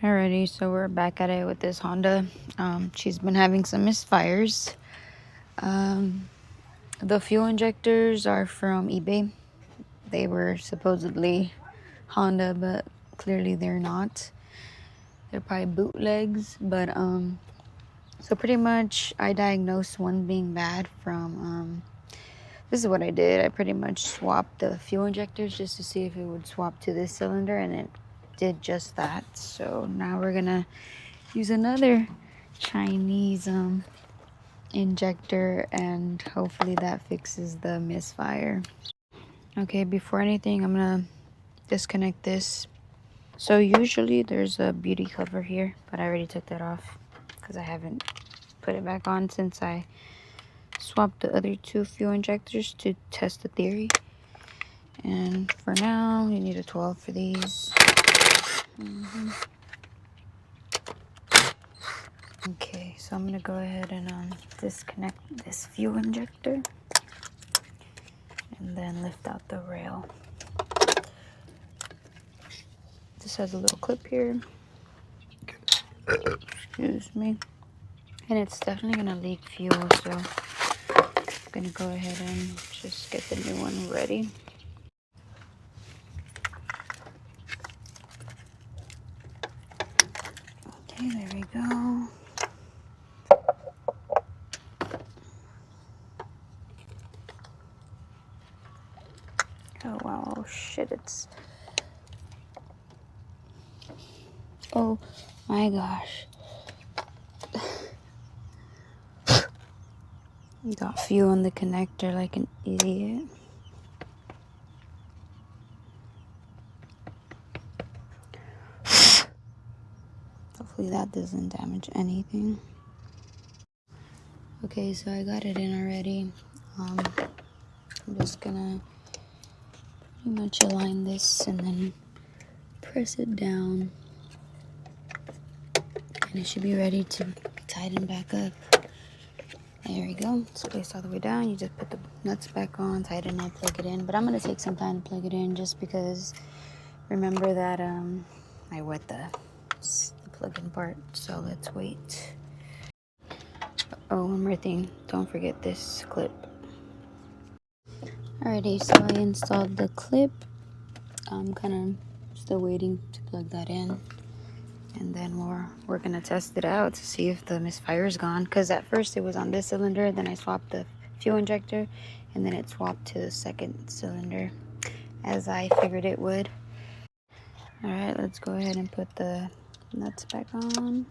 Alrighty, so we're back at it with this Honda. She's been having some misfires. The fuel injectors are from eBay. They were supposedly Honda, but clearly they're not. They're probably bootlegs, but so pretty much I diagnosed one being bad from this is what I did. I pretty much swapped the fuel injectors just to see if it would swap to this cylinder, and it did just that. So now we're gonna use another Chinese injector, and hopefully that fixes the misfire. Okay, before anything, I'm gonna disconnect this. So usually there's a beauty cover here, but I already took that off because I haven't put it back on since I swapped the other two fuel injectors to test the theory. And for now, you need a 12 for these. Okay, so I'm gonna go ahead and disconnect this fuel injector and then lift out the rail. This has a little clip here. Excuse me. And it's definitely gonna leak fuel, so I'm gonna go ahead and just get the new one ready. Okay, there we go. Oh wow, oh shit, it's... Oh my gosh. Got fuel on the connector like an idiot. Hopefully that doesn't damage anything. Okay, so I got it in already. I'm just gonna pretty much align this and then press it down. And it should be ready to be tightened back up. There we go. It's placed all the way down. You just put the nuts back on, tighten it, plug it in. But I'm gonna take some time to plug it in just because remember that I wet the plug-in part. So let's wait. Oh, one more thing. Don't forget this clip. Alrighty, so I installed the clip. I'm kind of still waiting to plug that in. And then we're gonna test it out to see if the misfire is gone. Because at first it was on this cylinder, then I swapped the fuel injector, and then it swapped to the second cylinder, as I figured it would. Alright, let's go ahead and put the nuts back on.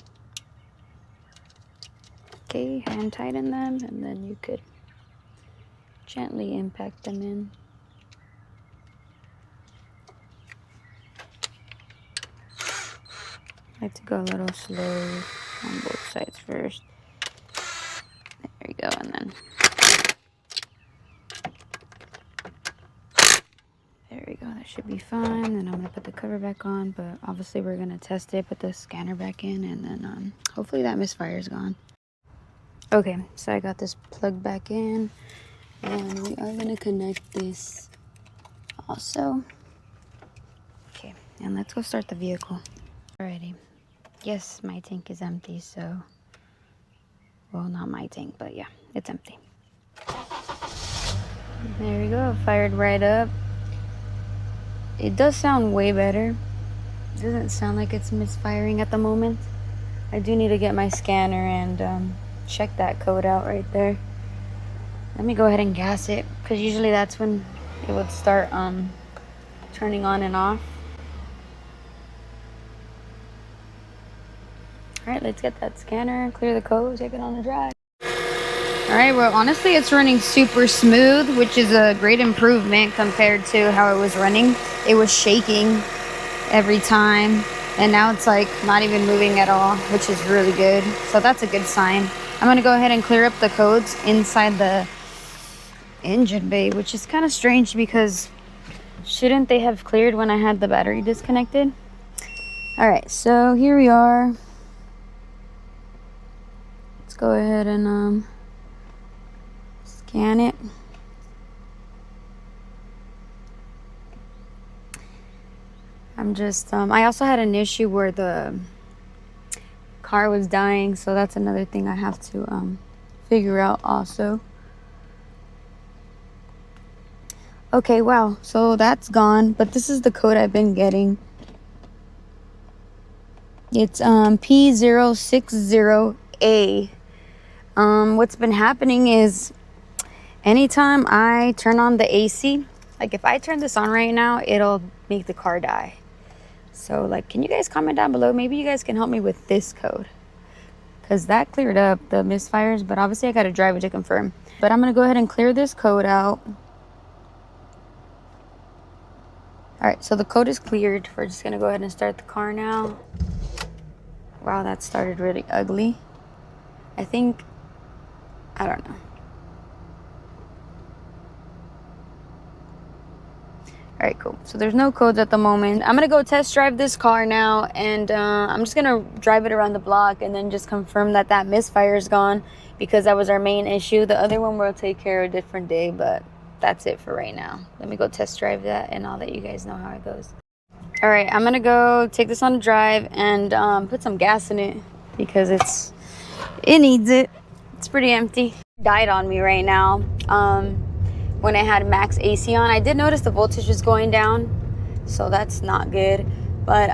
Okay, hand tighten them, and then you could gently impact them in. I like to go a little slow on both sides first. There we go, and then there we go. That should be fine. Then I'm gonna put the cover back on, but obviously we're gonna test it. Put the scanner back in, and then hopefully that misfire is gone. Okay, so I got this plug back in, and we are gonna connect this also. Okay, and let's go start the vehicle. Alrighty. Yes, my tank is empty, so... Well, not my tank, but yeah, it's empty. There we go, fired right up. It does sound way better. It doesn't sound like it's misfiring at the moment. I do need to get my scanner and check that code out right there. Let me go ahead and gas it, because usually that's when it would start turning on and off. Alright, let's get that scanner, clear the code, take it on a drive. Alright, well honestly it's running super smooth, which is a great improvement compared to how it was running. It was shaking every time, and now it's like not even moving at all, which is really good. So that's a good sign. I'm gonna go ahead and clear up the codes inside the engine bay, which is kind of strange because shouldn't they have cleared when I had the battery disconnected? Alright, so here we are. Let's go ahead and scan it. I'm just I also had an issue where the car was dying, so that's another thing I have to figure out also. Okay, wow, so that's gone, but this is the code I've been getting. It's P060A. What's been happening is anytime I turn on the AC, like if I turn this on right now, it'll make the car die. So like, can you guys comment down below? Maybe you guys can help me with this code, because that cleared up the misfires, but obviously I got to drive it to confirm. But I'm going to go ahead and clear this code out. All right, so the code is cleared. We're just going to go ahead and start the car now. Wow, that started really ugly. I don't know. All right, cool. So there's no codes at the moment. I'm going to go test drive this car now, and I'm just going to drive it around the block and then just confirm that that misfire is gone, because that was our main issue. The other one we'll take care of a different day, but that's it for right now. Let me go test drive that, and I'll let you guys know how it goes. All right, I'm going to go take this on a drive and put some gas in it, because it needs it. It's pretty empty. It died on me right now. When I had max AC on, I did notice the voltage was going down, so that's not good. But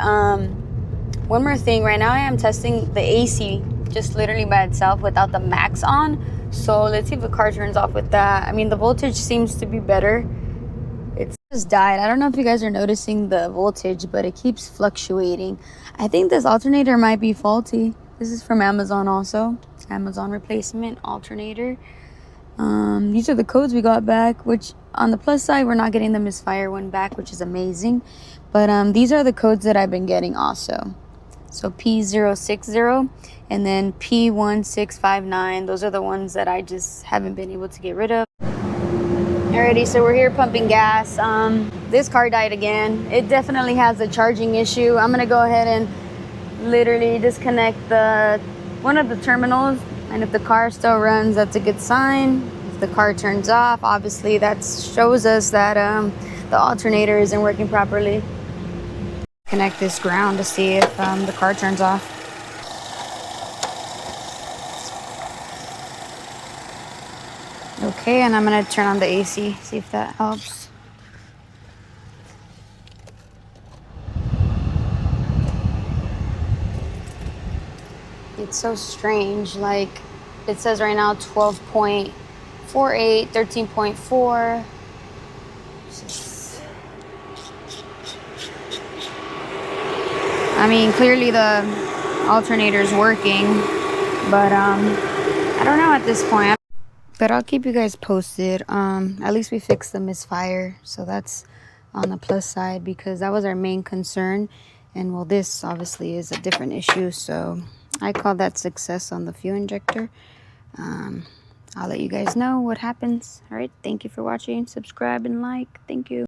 one more thing, right now I am testing the AC just literally by itself without the max on. So let's see if the car turns off with that. I mean, the voltage seems to be better. It's just died. I don't know if you guys are noticing the voltage, but it keeps fluctuating. I think this alternator might be faulty. This is from Amazon also. Amazon replacement alternator. These are the codes we got back, which on the plus side, we're not getting the misfire one back, which is amazing. But these are the codes that I've been getting also. So P060 and then P1659. Those are the ones that I just haven't been able to get rid of. Alrighty, so we're here pumping gas. This car died again. It definitely has a charging issue. I'm gonna go ahead and literally disconnect one of the terminals. And if the car still runs, that's a good sign. If the car turns off, obviously that shows us that the alternator isn't working properly. Connect this ground to see if the car turns off. Okay, and I'm gonna turn on the AC, see if that helps. It's so strange, like it says right now 12.48, 13.4. I mean, clearly the alternator is working, but I don't know at this point. But I'll keep you guys posted. At least we fixed the misfire, so that's on the plus side, because that was our main concern. And well, this obviously is a different issue, so I call that success on the fuel injector. I'll let you guys know what happens. All right, thank you for watching. Subscribe and like. Thank you.